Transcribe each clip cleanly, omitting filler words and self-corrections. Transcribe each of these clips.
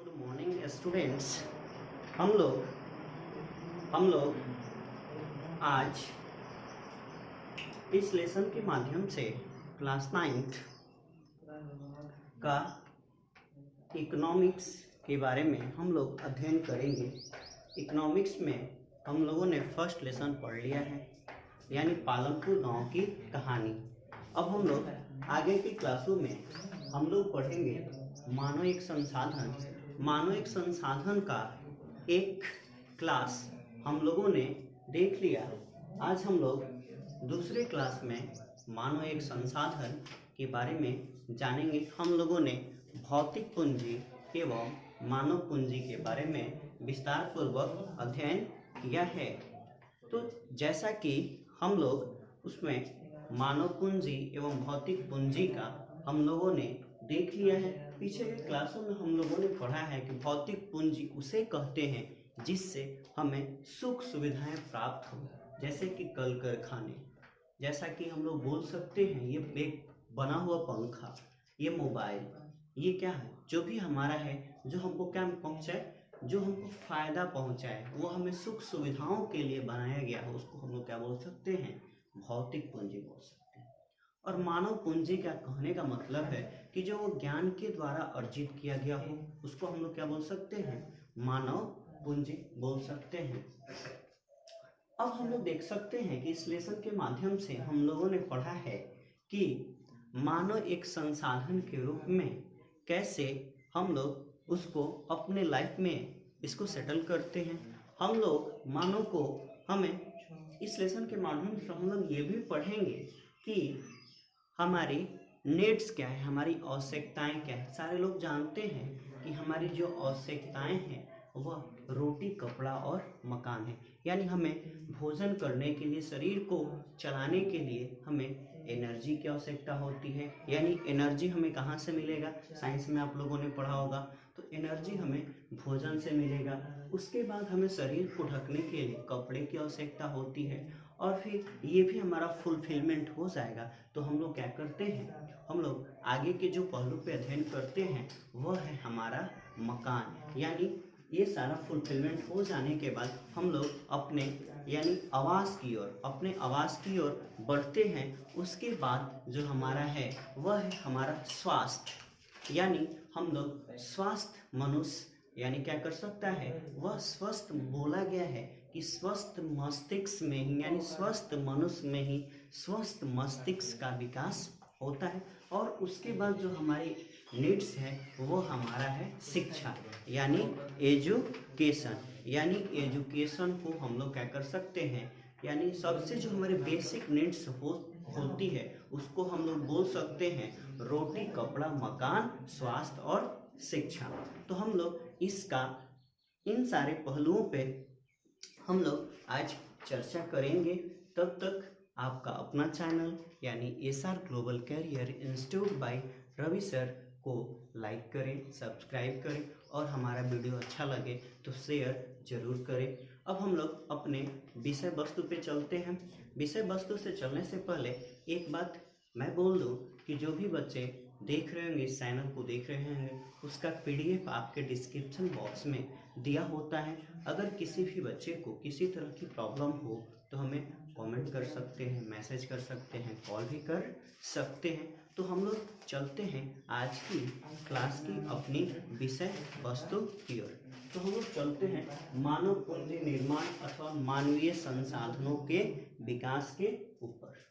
Good morning students. हम लोग आज इस लेसन के माध्यम से क्लास 9th का इकोनॉमिक्स के बारे में हम लोग अध्ययन करेंगे। इकोनॉमिक्स में हम लोगों ने फर्स्ट लेसन पढ़ लिया है, यानी पालनपुर गांव की कहानी। अब हम लोग आगे की क्लासों में हम लोग पढ़ेंगे मानव एक संसाधन। मानव एक संसाधन का एक क्लास हम लोगों ने देख लिया। आज हम लोग दूसरे क्लास में मानव एक संसाधन के बारे में जानेंगे। हम लोगों ने भौतिक पूंजी एवं मानव पूंजी के बारे में विस्तार पूर्वक अध्ययन किया है। तो जैसा कि हम लोग उसमें मानव पूंजी एवं भौतिक पूंजी का हम लोगों ने देख लिया है। पीछे के क्लासों में हम लोगों ने पढ़ा है कि भौतिक पूंजी उसे कहते हैं जिससे हमें सुख सुविधाएं प्राप्त हो, जैसे कि कल कारखाने, जैसा कि हम लोग बोल सकते हैं ये एक बना हुआ पंखा, ये मोबाइल, ये क्या है, जो भी हमारा है, जो हमको क्या पहुंचाए, जो हमको फायदा पहुंचाए, वो हमें सुख सुविधाओं के लिए बनाया गया है, उसको हम लोग क्या बोल सकते हैं, भौतिक पूंजी बोल सकते हैं। और मानव पूंजी का कहने का मतलब है कि जो वो ज्ञान के द्वारा अर्जित किया गया हो, उसको हम लोग क्या बोल सकते हैं, मानव पूंजी बोल सकते हैं। अब हम लोग देख सकते हैं कि इस लेसन के माध्यम से हम लोगों ने पढ़ा है कि मानव एक संसाधन के रूप में कैसे हम लोग उसको अपने लाइफ में इसको सेटल करते हैं। हम लोग मानव को हमें इस लेसन के माध्यम से हम लोग ये भी पढ़ेंगे कि हमारी नीड्स क्या है, हमारी आवश्यकताएं क्या है। सारे लोग जानते हैं कि हमारी जो आवश्यकताएं हैं वह रोटी, कपड़ा और मकान है। यानी हमें भोजन करने के लिए, शरीर को चलाने के लिए हमें एनर्जी की आवश्यकता होती है। यानी एनर्जी हमें कहाँ से मिलेगा, साइंस में आप लोगों ने पढ़ा होगा। तो एनर्जी हमें भोजन से मिलेगा। उसके बाद हमें शरीर को ढकने के लिए कपड़े की आवश्यकता होती है, और फिर ये भी हमारा फुलफिलमेंट हो जाएगा तो हम लोग क्या करते हैं, हम लोग आगे के जो पहलू पे अध्ययन करते हैं वह है हमारा मकान। यानी ये सारा फुलफिलमेंट हो जाने के बाद हम लोग अपने यानी आवास की ओर, अपने आवास की ओर बढ़ते हैं। उसके बाद जो हमारा है वह है हमारा स्वास्थ्य। यानी हम लोग स्वस्थ मनुष्य यानी क्या कर सकता है, वह स्वस्थ बोला गया है कि स्वस्थ मस्तिष्क में ही, यानी स्वस्थ मनुष्य में ही स्वस्थ मस्तिष्क का विकास होता है। और उसके बाद जो हमारी नीड्स है वो हमारा है शिक्षा, यानी एजुकेशन। यानी एजुकेशन को हम लोग क्या कर सकते हैं, यानी सबसे जो हमारे बेसिक नीड्स होती है उसको हम लोग बोल सकते हैं रोटी, कपड़ा, मकान, स्वास्थ्य और शिक्षा। तो हम लोग इसका इन सारे पहलुओं पे हम लोग आज चर्चा करेंगे। तब तक आपका अपना चैनल यानी SR global career institute by Ravi sir को लाइक करें, सब्सक्राइब करें, और हमारा वीडियो अच्छा लगे तो शेयर जरूर करें। अब हम लोग अपने विषय वस्तु पे चलते हैं। विषय वस्तु से चलने से पहले एक बात मैं बोल दूं कि जो भी बच्चे देख रहे होंगे, इस चैनल को देख रहे होंगे, उसका PDF आपके डिस्क्रिप्शन बॉक्स में दिया होता है। अगर किसी भी बच्चे को किसी तरह की प्रॉब्लम हो तो हमें कमेंट कर सकते हैं, मैसेज कर सकते हैं, कॉल भी कर सकते हैं। तो हम लोग चलते हैं आज की क्लास की अपनी विषय वस्तु की ओर। तो हम लोग चलते हैं मानव पूंजी निर्माण अथवा मानवीय संसाधनों के विकास के ऊपर।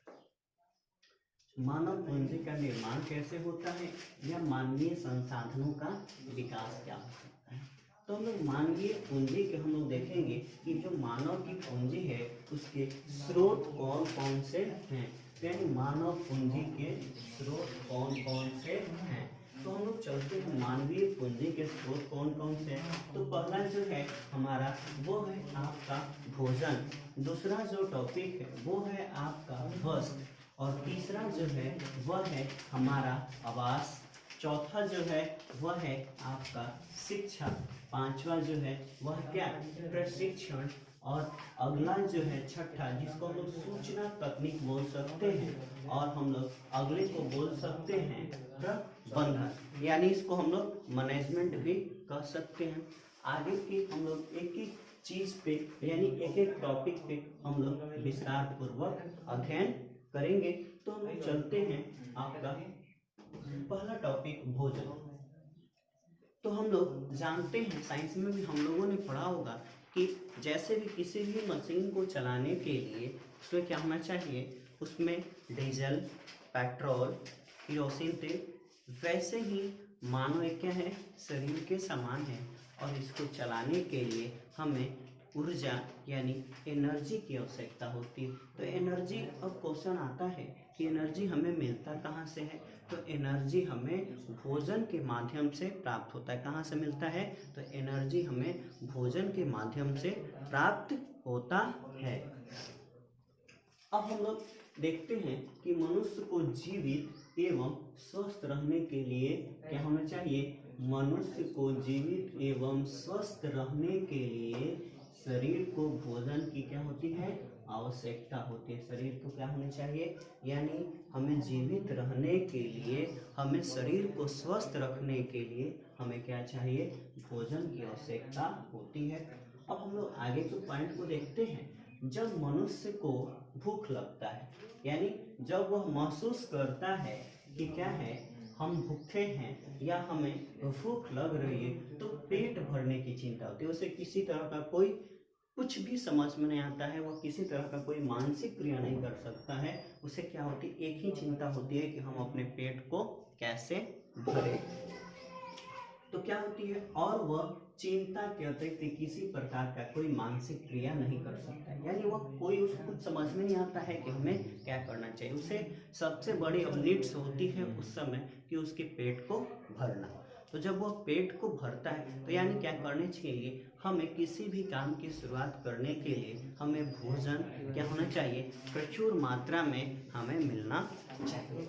मानव पूंजी का निर्माण कैसे होता है या मानवीय संसाधनों का विकास क्या होता है। तो हम लोग मानवीय पूंजी के हम लोग देखेंगे कि जो मानव की पूंजी है उसके स्रोत कौन कौन से हैं। यानी मानव पूंजी के स्रोत कौन कौन से हैं। तो हम लोग चलते हैं मानवीय पूंजी के स्रोत कौन कौन से हैं। तो पहला जो है हमारा वो है आपका भोजन, दूसरा जो टॉपिक है वो है आपका वस्त्र, और तीसरा जो है वह है हमारा आवास, चौथा जो है वह है आपका शिक्षा, पांचवा जो है वह क्या, प्रशिक्षण, और अगला जो है छठा जिसको हम लोग सूचना तकनीक बोल सकते हैं, और हम लोग अगले को बोल सकते हैं बंधन, यानी इसको हम लोग मैनेजमेंट भी कह सकते हैं। आगे की हम लोग एक एक चीज पे यानी एक एक टॉपिक पे हम लोग विस्तार पूर्वक अध्ययन करेंगे। तो हम लोग चलते हैं आपका पहला टॉपिक भोजन। तो हम लोग जानते हैं, साइंस में भी हम लोगों ने पढ़ा होगा कि जैसे भी किसी भी मशीन को चलाने के लिए उसमें क्या होना चाहिए, उसमें डीजल, पेट्रोल, केरोसिन तेल, वैसे ही मानव एक क्या है, शरीर के समान है और इसको चलाने के लिए हमें ऊर्जा यानी एनर्जी की आवश्यकता होती है। तो एनर्जी, अब क्वेश्चन आता है कि एनर्जी हमें मिलता कहाँ से है, तो एनर्जी हमें भोजन के माध्यम से प्राप्त होता है। कहाँ से मिलता है, तो एनर्जी हमें भोजन के माध्यम से प्राप्त होता है। अब हम लोग देखते हैं कि मनुष्य को जीवित एवं स्वस्थ रहने के लिए क्या होना चाहिए, मनुष्य को जीवित एवं स्वस्थ रहने के लिए शरीर को भोजन की क्या होती है, आवश्यकता होती है। शरीर को क्या होनी चाहिए, यानी हमें जीवित रहने के लिए, हमें शरीर को स्वस्थ रखने के लिए हमें क्या चाहिए, भोजन की आवश्यकता होती है। अब हम लोग आगे के पॉइंट को देखते हैं। जब मनुष्य को भूख लगता है, यानी जब वह महसूस करता है कि क्या है, हम भूखे हैं या हमें भूख लग रही है, तो पेट भरने की चिंता होती है। उसे किसी तरह का कोई कुछ भी समझ में नहीं आता है, वह किसी तरह का कोई मानसिक क्रिया नहीं कर सकता है। उसे क्या होती है, एक ही चिंता होती है कि हम अपने पेट को कैसे भरें। तो क्या होती है, और वह चिंता के अतिरिक्त किसी प्रकार का कोई मानसिक क्रिया नहीं कर सकता है, यानी वह कोई उसको कुछ समझ में नहीं आता है कि हमें क्या करना चाहिए। उसे सबसे बड़ी अब नीड्स होती है उस समय कि उसके पेट को भरना। तो जब वह पेट को भरता है तो यानी क्या करने चाहिए, हमें किसी भी काम की शुरुआत करने के लिए हमें भोजन क्या होना चाहिए, प्रचुर मात्रा में हमें मिलना चाहिए।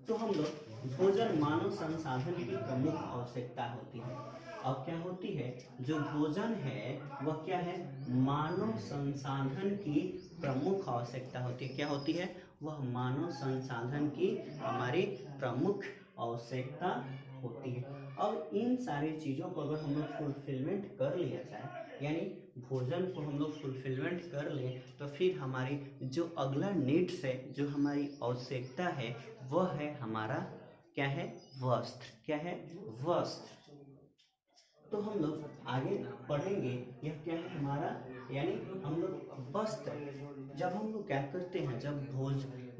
तो हम लोग भोजन मानव संसाधन की प्रमुख आवश्यकता होती है। अब क्या होती है, जो भोजन है वह क्या है, मानव संसाधन की प्रमुख आवश्यकता होती है। क्या होती है, वह मानव संसाधन की हमारी प्रमुख आवश्यकता होती है। अब इन सारी चीज़ों को अगर हम लोग फुलफिलमेंट कर लिया जाए, यानी भोजन को हम लोग फुलफिलमेंट कर लें, तो फिर हमारी जो अगला नीड्स है, जो हमारी आवश्यकता है, वह है हमारा क्या है, वस्त्र। क्या है, वस्त्र। तो हम लोग आगे पढ़ेंगे, यह क्या है हमारा, यानी हम लोग वस्त्र। जब हम लोग क्या करते हैं, जब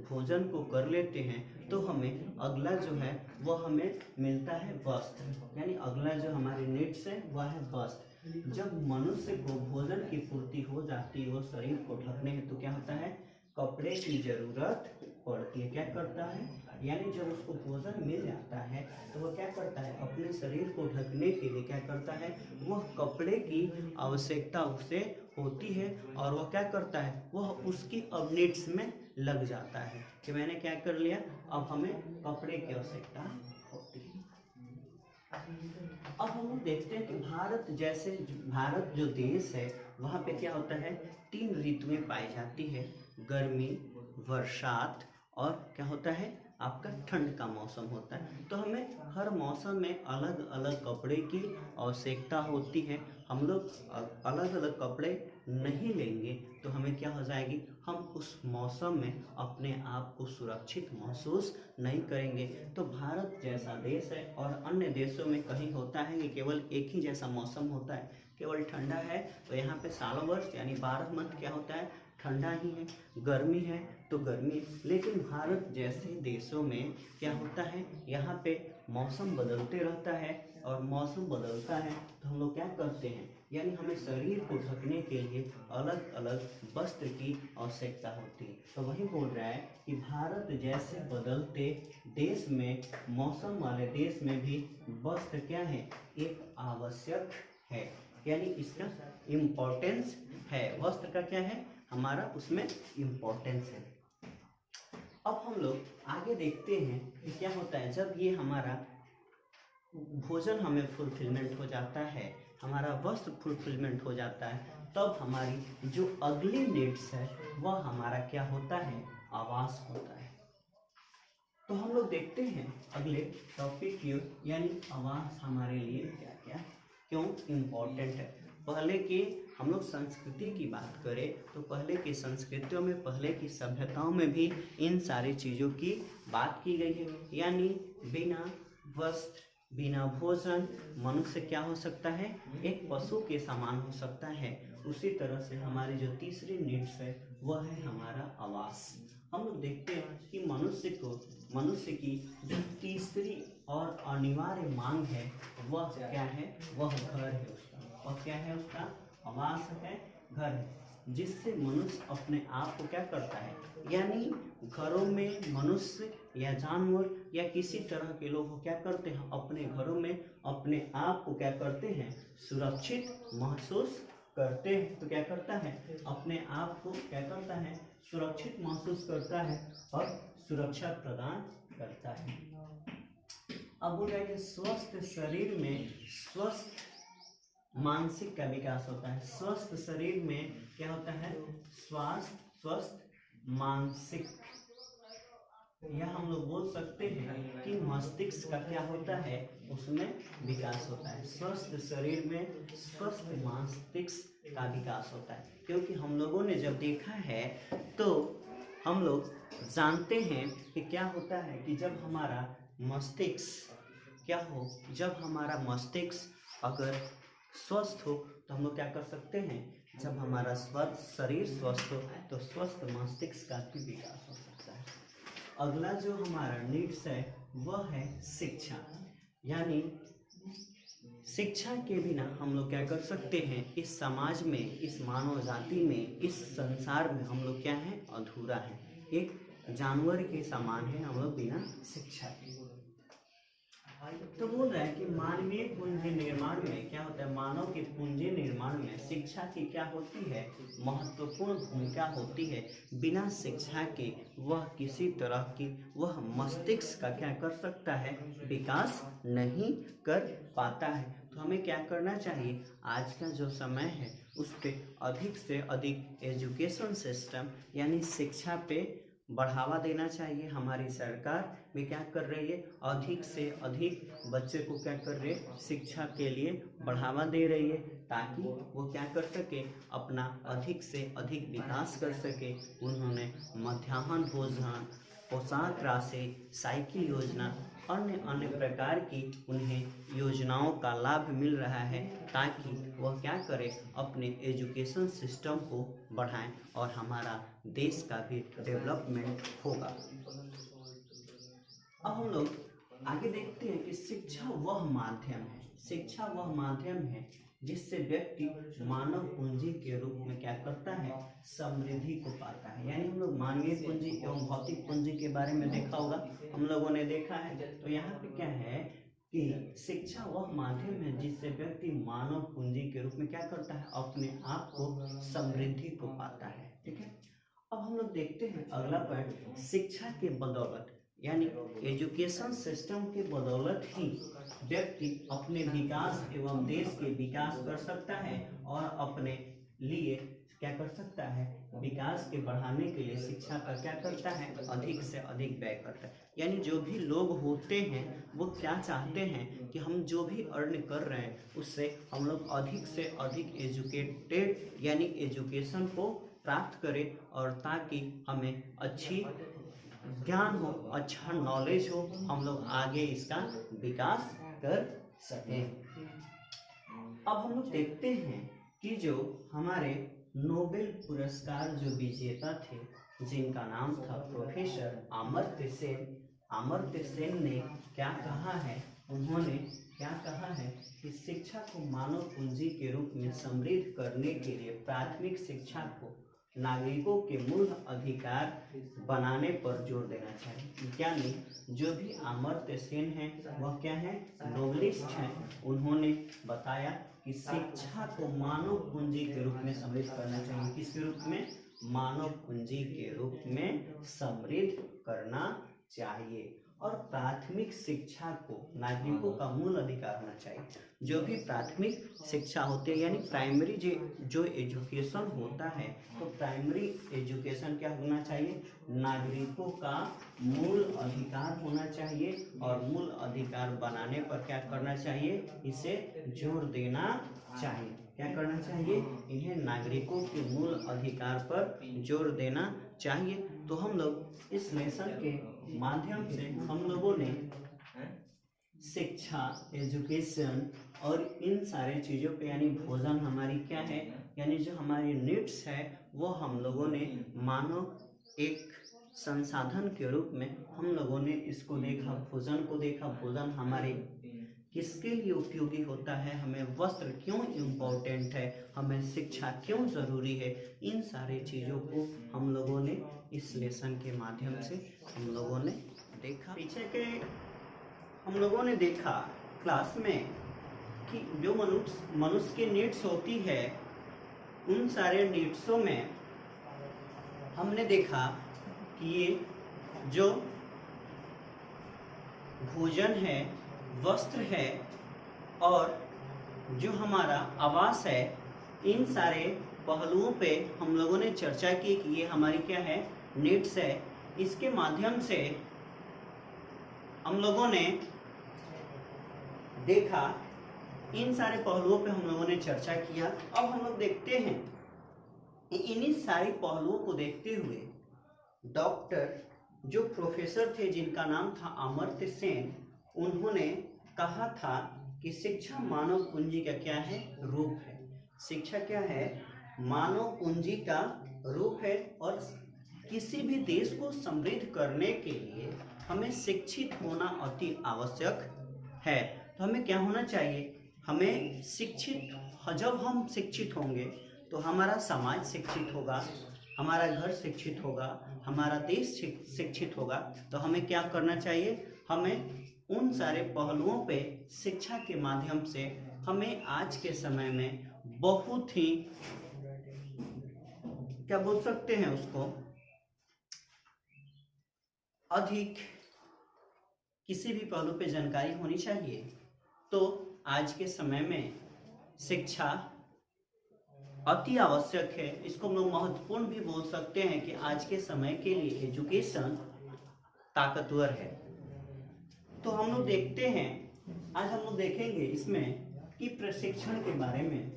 भोजन को कर लेते हैं तो हमें अगला जो है वह हमें मिलता है वस्त्र, यानी अगला जो हमारी नीड्स है वह है वस्त्र। जब मनुष्य को भोजन की पूर्ति हो जाती है, वो शरीर को ढकने हेतु क्या होता है, कपड़े की जरूरत पड़ती है। क्या करता है, यानी जब उसको भोजन मिल जाता है तो वह क्या करता है, अपने शरीर को ढकने के लिए क्या करता है, वह कपड़े की आवश्यकता उसे होती है और वह क्या करता है, वह उसकी अब नीड्स में लग जाता है कि मैंने क्या कर लिया, अब हमें कपड़े की आवश्यकता होती है। अब हम लोग देखते हैं कि भारत जो देश है वहाँ पे क्या होता है, 3 ऋतुएं पाई जाती है, गर्मी, बरसात और क्या होता है आपका ठंड का मौसम होता है। तो हमें हर मौसम में अलग अलग कपड़े की आवश्यकता होती है। हम लोग अलग अलग कपड़े नहीं लेंगे तो हमें क्या हो जाएगी, हम उस मौसम में अपने आप को सुरक्षित महसूस नहीं करेंगे। तो भारत जैसा देश है और अन्य देशों में कहीं होता है कि केवल एक ही जैसा मौसम होता है, केवल ठंडा है तो यहाँ पे सालों वर्ष यानी 12 मंथ क्या होता है, ठंडा ही है, गर्मी है तो गर्मी। लेकिन भारत जैसे देशों में क्या होता है, यहाँ पे मौसम बदलते रहता है और मौसम बदलता है तो हम लोग क्या करते हैं, यानी हमें शरीर को ढकने के लिए अलग अलग वस्त्र की आवश्यकता होती है। तो वही बोल रहा है कि भारत जैसे बदलते देश में, मौसम वाले देश में भी वस्त्र क्या है, एक आवश्यक है, यानी इसका इम्पोर्टेंस है। वस्त्र का क्या है, हमारा उसमें इम्पोर्टेंस है। अब हम लोग आगे देखते हैं कि क्या होता है, जब ये हमारा भोजन हमें फुलफिलमेंट हो जाता है, हमारा वस्त्र फुलफिलमेंट हो जाता है, तब हमारी जो अगली नीड्स है वह हमारा क्या होता है, आवास होता है। तो हम लोग देखते हैं अगले टॉपिक की ओर, यानी आवास हमारे लिए क्या क्या क्यों इम्पोर्टेंट है। पहले की हम लोग संस्कृति की बात करें तो पहले की संस्कृतियों में, पहले की सभ्यताओं में भी इन सारी चीज़ों की बात की गई है। यानी बिना वस्त्र, बिना भोजन मनुष्य क्या हो सकता है, एक पशु के समान हो सकता है। उसी तरह से हमारी जो तीसरी नीड्स है वह है हमारा आवास। हम लोग देखते हैं कि मनुष्य की जो तीसरी और अनिवार्य मांग है वह क्या है, वह घर है उसका। और क्या है उसका, आवास है, घर है, जिससे मनुष्य अपने आप को क्या करता है, यानी घरों में मनुष्य या जानवर या किसी तरह के लोग क्या करते हैं, अपने घरों में अपने आप को क्या करते हैं, सुरक्षित महसूस करते हैं। तो क्या करता है, अपने आप को क्या करता है, सुरक्षित महसूस करता है और सुरक्षा प्रदान करता है। अब हो जाएगा स्वस्थ शरीर में स्वस्थ मानसिक का विकास होता है। स्वस्थ शरीर में क्या होता है, स्वस्थ मानसिक, या हम लोग बोल सकते हैं कि मस्तिष्क का क्या होता है, उसमें विकास होता है। स्वस्थ शरीर में स्वस्थ मस्तिष्क का विकास होता है। क्योंकि हम लोगों ने जब देखा है तो हम लोग जानते हैं कि क्या होता है कि जब हमारा मस्तिष्क क्या हो, जब हमारा मस्तिष्क अगर स्वस्थ हो तो हम लोग क्या कर सकते हैं, जब हमारा स्वस्थ शरीर स्वस्थ हो तो स्वस्थ मस्तिष्क का भी विकास हो सकता है। अगला जो हमारा नीड्स है वह है शिक्षा। यानी शिक्षा के बिना हम लोग क्या कर सकते हैं, इस समाज में, इस मानव जाति में, इस संसार में हम लोग क्या है, अधूरा है, एक जानवर के समान है हम लोग बिना शिक्षा के। तो बोल रहा है कि मानवीय पूंजी निर्माण में क्या होता है, मानव के पूंजी निर्माण में शिक्षा की क्या होती है, महत्वपूर्ण भूमिका होती है। बिना शिक्षा के वह किसी तरह की वह मस्तिष्क का क्या कर सकता है, विकास नहीं कर पाता है। तो हमें क्या करना चाहिए, आज का जो समय है उस पर अधिक से अधिक एजुकेशन सिस्टम यानी शिक्षा पे बढ़ावा देना चाहिए। हमारी सरकार भी क्या कर रही है, अधिक से अधिक बच्चे को क्या कर रही है, शिक्षा के लिए बढ़ावा दे रही है, ताकि वो क्या कर सके, अपना अधिक से अधिक विकास कर सके। उन्होंने मध्याह्न भोजन, पोशाक राशि, साइकिल योजना, अन्य अन्य प्रकार की उन्हें योजनाओं का लाभ मिल रहा है, ताकि वह क्या करें, अपने एजुकेशन सिस्टम को बढ़ाएं और हमारा देश का भी डेवलपमेंट होगा। अब हम लोग आगे देखते हैं कि शिक्षा वह माध्यम है जिससे व्यक्ति मानव पूंजी के रूप में क्या करता है, समृद्धि को पाता है। यानी हम लोग मानवीय पूंजी एवं भौतिक पूंजी के बारे में देखा होगा, हम लोगों ने देखा है। तो यहाँ पे क्या है कि शिक्षा वह माध्यम है जिससे व्यक्ति मानव पूंजी के रूप में क्या करता है, अपने आप को समृद्धि को पाता है। ठीक है, अब हम लोग देखते हैं अगला पॉइंट, शिक्षा के बदौलत यानी एजुकेशन सिस्टम के बदौलत ही व्यक्ति अपने विकास एवं देश के विकास कर सकता है और अपने लिए क्या कर सकता है, विकास के बढ़ाने के लिए शिक्षा का क्या करता है, अधिक से अधिक व्यय करता है। यानी जो भी लोग होते हैं वो क्या चाहते हैं कि हम जो भी अर्न कर रहे हैं उससे हम लोग अधिक से अधिक एजुकेटेड यानी एजुकेशन को प्राप्त करें, और ताकि हमें अच्छी ज्ञान हो, अच्छा नॉलेज हो, हम लोग आगे इसका विकास कर सकें। अब हम लोग देखते हैं कि जो हमारे नोबेल पुरस्कार जो विजेता थे, जिनका नाम था प्रोफेसर अमर्त्य सेन ने क्या कहा है, उन्होंने क्या कहा है कि शिक्षा को मानव पूंजी के रूप में समृद्ध करने के लिए प्राथमिक शिक्षा को नागरिकों के मूल अधिकार बनाने पर जोर देना चाहिए। यानी जो भी अमर्त्य सेन है वह क्या है, नोबलिस्ट हैं। उन्होंने बताया कि शिक्षा को मानव पूंजी के रूप में समृद्ध करना चाहिए। किसके रूप में, मानव पूंजी के रूप में समृद्ध करना चाहिए। और प्राथमिक शिक्षा को नागरिकों का मूल अधिकार होना चाहिए। जो भी प्राथमिक शिक्षा होती है यानी प्राइमरी जो एजुकेशन होता है, तो प्राइमरी एजुकेशन क्या होना चाहिए, नागरिकों का मूल अधिकार होना चाहिए। और मूल अधिकार बनाने पर क्या करना चाहिए, इसे जोर देना चाहिए। क्या करना चाहिए, इन्हें नागरिकों के मूल अधिकार पर जोर देना चाहिए। तो हम लोग इस लेसन के माध्यम से हम लोगों ने शिक्षा, एजुकेशन और इन सारे चीज़ों पे यानी भोजन हमारी क्या है, यानी जो हमारी नीड्स है वो हम लोगों ने मानव एक संसाधन के रूप में हम लोगों ने इसको देखा, भोजन को देखा। भोजन हमारे किसके लिए उपयोगी होता है, हमें वस्त्र क्यों इम्पोर्टेंट है, हमें शिक्षा क्यों ज़रूरी है, इन सारे चीज़ों को हम लोगों ने इस लेसन के माध्यम से हम लोगों ने देखा। पीछे के हम लोगों ने देखा क्लास में कि जो मनुष्य की नीड्स होती है, उन सारे नीड्सों में हमने देखा कि ये जो भोजन है, वस्त्र है और जो हमारा आवास है, इन सारे पहलुओं पे हम लोगों ने चर्चा की कि ये हमारी क्या है, नीड्स है। इसके माध्यम से हम लोगों ने देखा, इन सारे पहलुओं पे हम लोगों ने चर्चा किया। अब हम लोग देखते हैं इन्हीं सारे पहलुओं को देखते हुए डॉक्टर जो प्रोफेसर थे जिनका नाम था अमर्त्य सेन, उन्होंने कहा था कि शिक्षा मानव पूंजी का क्या है, रूप है। शिक्षा क्या है, मानव पूंजी का रूप है। और किसी भी देश को समृद्ध करने के लिए हमें शिक्षित होना अति आवश्यक है। तो हमें क्या होना चाहिए, हमें शिक्षित, जब हम शिक्षित होंगे तो हमारा समाज शिक्षित होगा, हमारा घर शिक्षित होगा, हमारा देश शिक्षित होगा। तो हमें क्या करना चाहिए, हमें उन सारे पहलुओं पे शिक्षा के माध्यम से हमें आज के समय में बहुत ही क्या बोल सकते हैं उसको, अधिक किसी भी पहलू पे जानकारी होनी चाहिए। तो आज के समय में शिक्षा अति आवश्यक है। इसको हम लोग महत्वपूर्ण भी बोल सकते हैं कि आज के समय के लिए एजुकेशन ताकतवर है। तो हम लोग देखते हैं, आज हम लोग देखेंगे इसमें कि प्रशिक्षण के बारे में,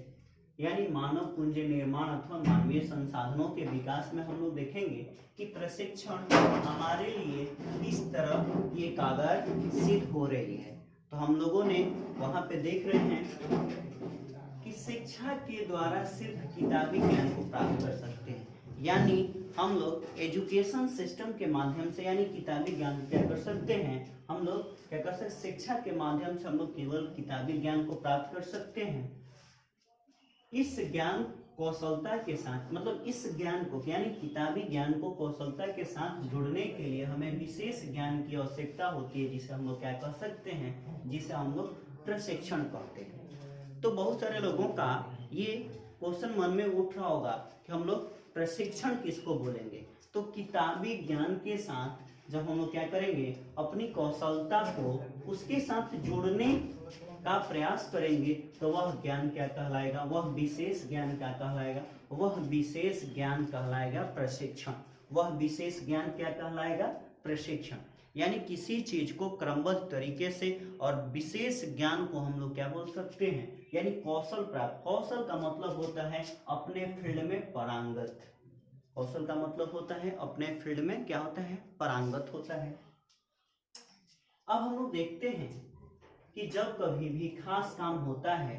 यानी मानव पूंजी निर्माण अथवा मानवीय संसाधनों के विकास में हम लोग देखेंगे कि प्रशिक्षण हमारे लिए किस तरह ये कारगर सिद्ध हो रही है। तो हम लोगों ने वहाँ पे देख रहे हैं कि शिक्षा के द्वारा सिर्फ किताबी ज्ञान को प्राप्त कर सकते हैं, यानी हम लोग एजुकेशन सिस्टम के माध्यम से यानी किताबी ज्ञान क्या कर सकते हैं, हम लोग क्या कर सकते, शिक्षा के माध्यम से हम लोग केवल किताबी ज्ञान को प्राप्त कर सकते हैं। इस ज्ञान कौशलता के साथ, मतलब इस ज्ञान को यानी किताबी ज्ञान को कौशलता के साथ जुड़ने के लिए हमें विशेष ज्ञान की आवश्यकता होती है, जिसे हम लोग क्या कर सकते हैं, जिसे हम लोग प्रशिक्षण कहते हैं। तो बहुत सारे लोगों का ये क्वेश्चन मन में उठ रहा होगा कि हम लोग प्रशिक्षण किसको बोलेंगे। तो किताबी ज्ञान के साथ जब हम लोग क्या करेंगे, अपनी कौशलता को उसके साथ जोड़ने का प्रयास करेंगे, तो वह ज्ञान क्या कहलाएगा, वह विशेष ज्ञान क्या कहलाएगा, वह विशेष ज्ञान कहलाएगा प्रशिक्षण। वह विशेष ज्ञान क्या कहलाएगा, प्रशिक्षण। यानी किसी चीज को क्रमबद्ध तरीके से और विशेष ज्ञान को हम लोग क्या बोल सकते हैं, यानी कौशल प्राप्त। कौशल का मतलब होता है अपने फील्ड में पारंगत। कौशल का मतलब होता है अपने फील्ड में क्या होता है, पारंगत होता है। अब हम लोग देखते हैं कि जब कभी भी खास काम होता है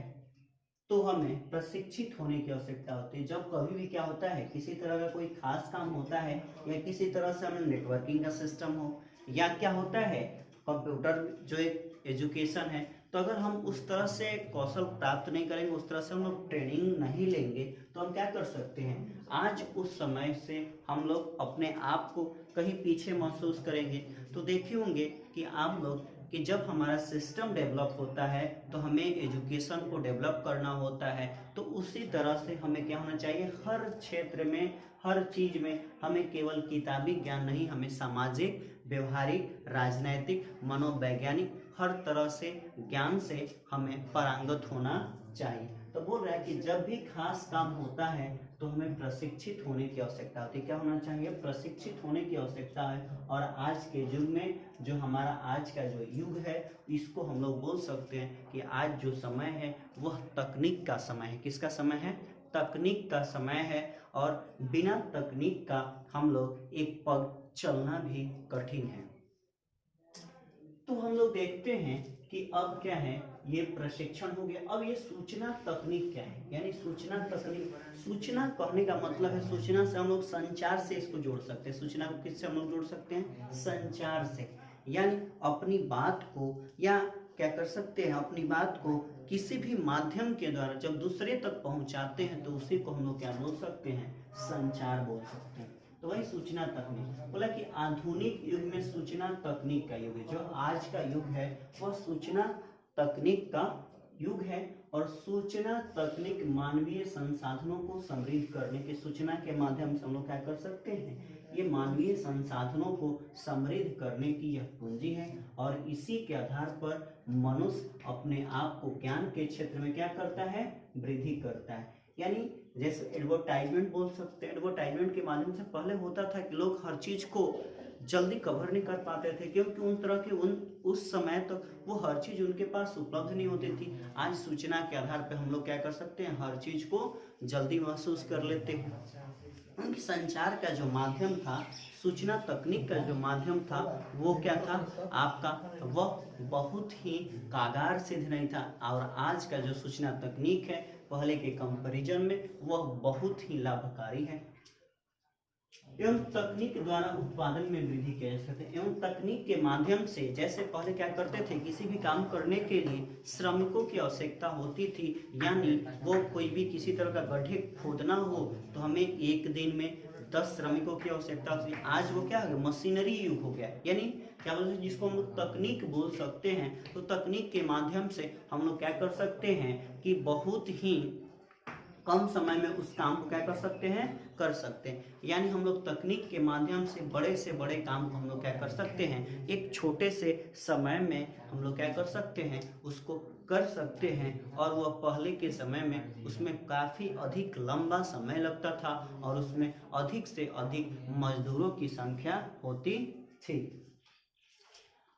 तो हमें प्रशिक्षित होने की आवश्यकता होती है। जब कभी भी क्या होता है, किसी तरह का कोई खास काम होता है या किसी तरह से हमें नेटवर्किंग का सिस्टम हो या क्या होता है, कंप्यूटर जो एक एजुकेशन है, तो अगर हम उस तरह से कौशल प्राप्त नहीं करेंगे, उस तरह से हम लोग ट्रेनिंग नहीं लेंगे, तो हम क्या कर सकते हैं, आज उस समय से हम लोग अपने आप को कहीं पीछे महसूस करेंगे। तो देखे होंगे कि आप लोग कि जब हमारा सिस्टम डेवलप होता है तो हमें एजुकेशन को डेवलप करना होता है। तो उसी तरह से हमें क्या होना चाहिए, हर क्षेत्र में, हर चीज में हमें केवल किताबी ज्ञान नहीं, हमें सामाजिक व्यवहारिक, राजनैतिक, मनोवैज्ञानिक, हर तरह से ज्ञान से हमें पारंगत होना चाहिए। तो बोल रहा है कि जब भी खास काम होता है तो हमें प्रशिक्षित होने की आवश्यकता होती है। क्या होना चाहिए? प्रशिक्षित होने की आवश्यकता है। और आज के युग में जो हमारा आज का जो युग है, इसको हम लोग बोल सकते हैं कि आज जो समय है वह तकनीक का समय है। किसका समय है? तकनीक का समय है। और बिना तकनीक का हम लोग एक पग चलना भी कठिन है। तो हम लोग देखते हैं कि अब क्या है, ये प्रशिक्षण हो गया। अब ये सूचना तकनीक क्या है? यानी सूचना तकनीक, सूचना कहने का मतलब है, सूचना से हम लोग संचार से इसको जोड़ सकते हैं। सूचना को किससे हम लोग जोड़ सकते हैं? संचार से। यानी अपनी बात को, या क्या कर सकते हैं, अपनी बात को किसी भी माध्यम के द्वारा जब दूसरे तक पहुंचाते हैं तो उसी को हम लोग क्या बोल सकते हैं? संचार बोल सकते हैं। तो वही सूचना तकनीक। बोला कि आधुनिक युग में सूचना तकनीक का युग है। जो आज का युग है वह सूचना तकनीक का युग है। और सूचना तकनीक मानवीय संसाधनों को समृद्ध करने की, सूचना के माध्यम से हम लोग क्या कर सकते हैं? ये मानवीय संसाधनों को समृद्ध करने की यह पूंजी है। और इसी के आधार पर मनुष्य अपने आप को ज्ञान के क्षेत्र में क्या करता है? वृद्धि करता है। यानी जैसे एडवर्टाइजमेंट बोल सकते हैं। एडवर्टाइजमेंट के माध्यम से पहले होता था कि लोग हर चीज को जल्दी कवर नहीं कर पाते थे, क्योंकि उन तरह के उस समय तक वो हर चीज उनके पास उपलब्ध नहीं होती थी। आज सूचना के आधार पर हम लोग क्या कर सकते हैं? हर चीज को जल्दी महसूस कर लेते हैं। उनकी संचार का जो माध्यम था, सूचना तकनीक का जो माध्यम था, वो क्या था आपका? वह बहुत ही कारगर सिद्ध नहीं था। और आज का जो सूचना तकनीक है पहले के कंपैरिजन में वह बहुत ही लाभकारी है। एवं तकनीक द्वारा उत्पादन में वृद्धि किया जा सकता है। एवं तकनीक के माध्यम से, जैसे पहले क्या करते थे, किसी भी काम करने के लिए श्रमिकों की आवश्यकता होती थी। यानी वो कोई भी किसी तरह का गड्ढे खोदना हो तो हमें एक दिन में 10 श्रमिकों की आवश्यकता होती है। आज वो क्या हो गया? मशीनरी युग हो गया। यानी क्या बोलते हैं, जिसको हम लोग तकनीक बोल सकते हैं। तो तकनीक के माध्यम से हम लोग क्या कर सकते हैं कि बहुत ही कम समय में उस काम को क्या कर सकते हैं? कर सकते हैं। यानी हम लोग तकनीक के माध्यम से बड़े काम को हम लोग क्या कर सकते हैं? एक छोटे से समय में हम लोग क्या कर सकते हैं? उसको कर सकते हैं। और वह पहले के समय में उसमें काफ़ी अधिक लंबा समय लगता था और उसमें अधिक से अधिक मजदूरों की संख्या होती थी।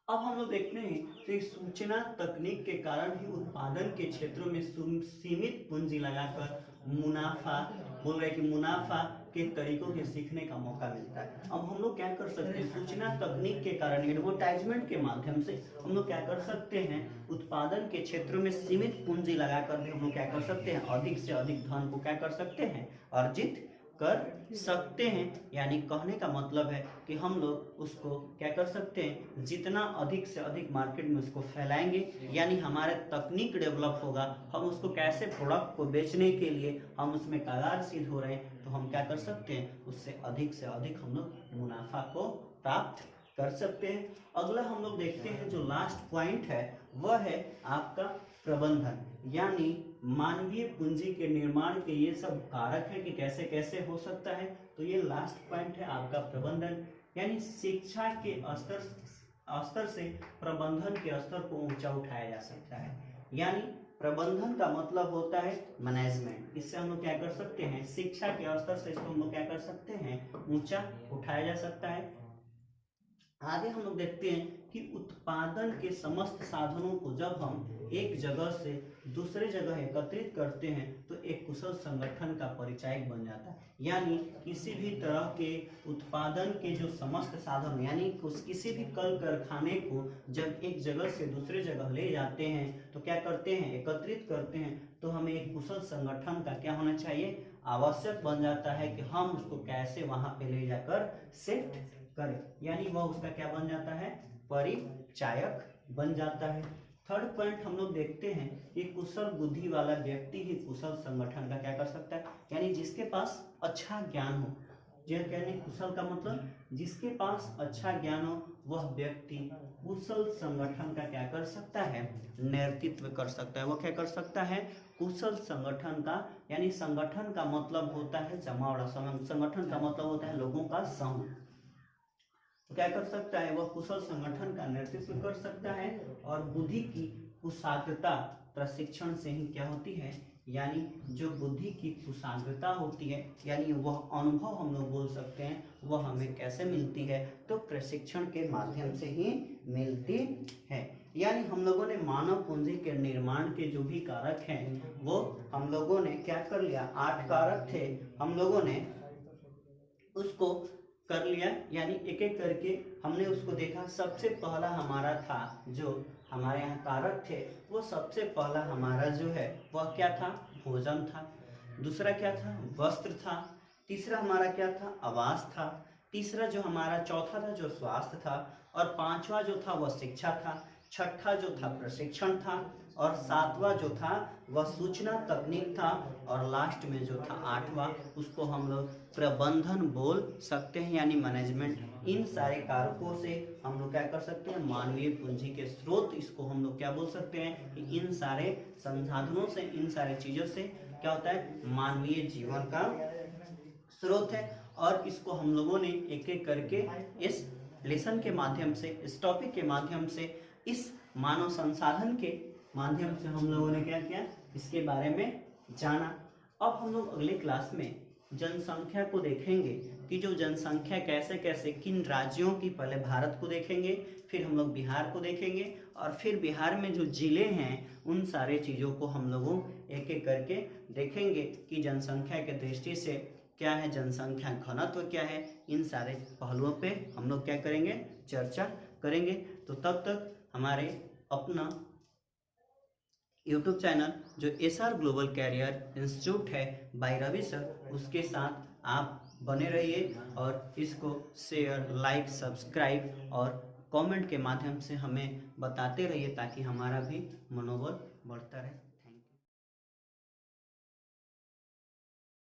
अब हम लोग देखते हैं कि सूचना तकनीक के कारण ही उत्पादन के क्षेत्रों में सीमित पूंजी लगाकर मुनाफा, बोल रहे कि मुनाफा के तरीकों के सीखने का मौका मिलता है। अब हम लोग क्या कर सकते हैं? सूचना तकनीक के कारण, एडवर्टाइजमेंट के माध्यम से हम लोग क्या कर सकते हैं? उत्पादन के क्षेत्रों में सीमित पूंजी लगाकर भी हम लोग क्या कर सकते हैं? अधिक से अधिक धन को क्या कर सकते हैं? अर्जित कर सकते हैं। यानी कहने का मतलब है कि हम लोग उसको क्या कर सकते हैं? जितना अधिक से अधिक मार्केट में उसको फैलाएंगे, यानी हमारे तकनीक डेवलप होगा, हम उसको कैसे प्रोडक्ट को बेचने के लिए हम उसमें कारगर सिद्ध हो रहे हैं, तो हम क्या कर सकते हैं? उससे अधिक हम लोग मुनाफा को प्राप्त कर सकते हैं। अगला हम लोग देखते हैं, जो लास्ट पॉइंट है वह है आपका प्रबंधन। यानी मानवीय पूंजी के निर्माण के ये सब कारक है कि कैसे कैसे हो सकता है। तो ये लास्ट पॉइंट है आपका प्रबंधन। यानी शिक्षा के स्तर से प्रबंधन के स्तर को ऊंचा उठाया जा सकता है। यानी प्रबंधन का मतलब होता है मैनेजमेंट। इससे हम लोग क्या कर सकते हैं? शिक्षा के स्तर से इसको हम लोग क्या कर सकते हैं? ऊंचा उठाया जा सकता है। आगे हम लोग देखते हैं कि उत्पादन के समस्त साधनों को जब हम एक जगह से दूसरे जगह एकत्रित करते हैं तो एक कुशल संगठन का परिचायक बन जाता है। यानी किसी भी तरह के उत्पादन के जो समस्त साधन, यानी किसी भी कल कारखाने को जब एक जगह से दूसरे जगह ले जाते हैं तो क्या करते हैं? एकत्रित करते हैं। तो हमें एक कुशल संगठन का क्या होना चाहिए? आवश्यक बन जाता है कि हम उसको कैसे वहां पे ले जाकर शिफ्ट करें। यानी वह उसका क्या बन जाता है? परिचायक बन जाता है। थर्ड पॉइंट हम लोग देखते हैं कि कुशल बुद्धि वाला व्यक्ति ही कुशल संगठन का क्या कर सकता है? यानी जिसके पास अच्छा ज्ञान हो। यह कहने कुशल का मतलब जिसके पास अच्छा ज्ञान हो वह व्यक्ति कुशल संगठन का क्या कर सकता है? नेतृत्व कर सकता है। वह क्या कर सकता है? कुशल संगठन का, यानी संगठन का मतलब होता है जमावड़ा। संगठन का मतलब होता है लोगों का समूह। क्या कर सकता है, वह कुशल संगठन का नेतृत्व कर सकता है। और बुद्धि की कुशाग्रता प्रशिक्षण से ही क्या होती है, यानी जो बुद्धि की कुशाग्रता होती है, यानी वह अनुभव हम लोग बोल सकते हैं, वह हमें कैसे मिलती है, तो प्रशिक्षण के माध्यम से ही मिलती है। यानी हम लोगों ने मानव पूंजी के निर्माण के जो भी कारक हैं वो हम लोगों ने क्या कर लिया, 8 कारक थे, हम लोगों ने उसको कर लिया, यानी एक एक करके हमने उसको देखा। सबसे पहला हमारा था, जो हमारे यहाँ कारक थे, वो सबसे पहला हमारा जो है वह क्या था, भोजन था। दूसरा क्या था, वस्त्र था। तीसरा हमारा क्या था, आवास था। तीसरा जो हमारा, चौथा था जो स्वास्थ्य था। और पांचवा जो था वह शिक्षा था। छठा जो था प्रशिक्षण था। और सातवां जो था वह सूचना तकनीक था। और लास्ट में जो था 8वां, उसको हम लोग प्रबंधन बोल सकते हैं, यानी मैनेजमेंट। इन सारे कारकों से हम लोग क्या कर सकते हैं, मानवीय पूंजी के स्रोत, इसको हम लोग क्या बोल सकते हैं कि इन सारे संसाधनों से, इन सारे चीजों से क्या होता है, मानवीय जीवन का स्रोत है। और इसको हम लोगों ने एक एक करके इस लेसन के माध्यम से, इस टॉपिक के माध्यम से, इस मानव संसाधन के माध्यम से हम लोगों ने क्या किया, इसके बारे में जाना। अब हम लोग अगले क्लास में जनसंख्या को देखेंगे कि जो जनसंख्या कैसे कैसे किन राज्यों की, पहले भारत को देखेंगे, फिर हम लोग बिहार को देखेंगे, और फिर बिहार में जो जिले हैं उन सारे चीज़ों को हम लोगों एक एक करके देखेंगे कि जनसंख्या के दृष्टि से क्या है, जनसंख्या घनत्व क्या है। इन सारे पहलुओं पे हम लोग क्या करेंगे, चर्चा करेंगे। तो तब तक हमारे अपना यूट्यूब चैनल जो एसआर ग्लोबल कैरियर इंस्टीट्यूट है बाय रवि सर, उसके साथ आप बने रहिए और इसको शेयर, लाइक, सब्सक्राइब और कमेंट के माध्यम से हमें बताते रहिए, ताकि हमारा भी मनोबल बढ़ता रहे।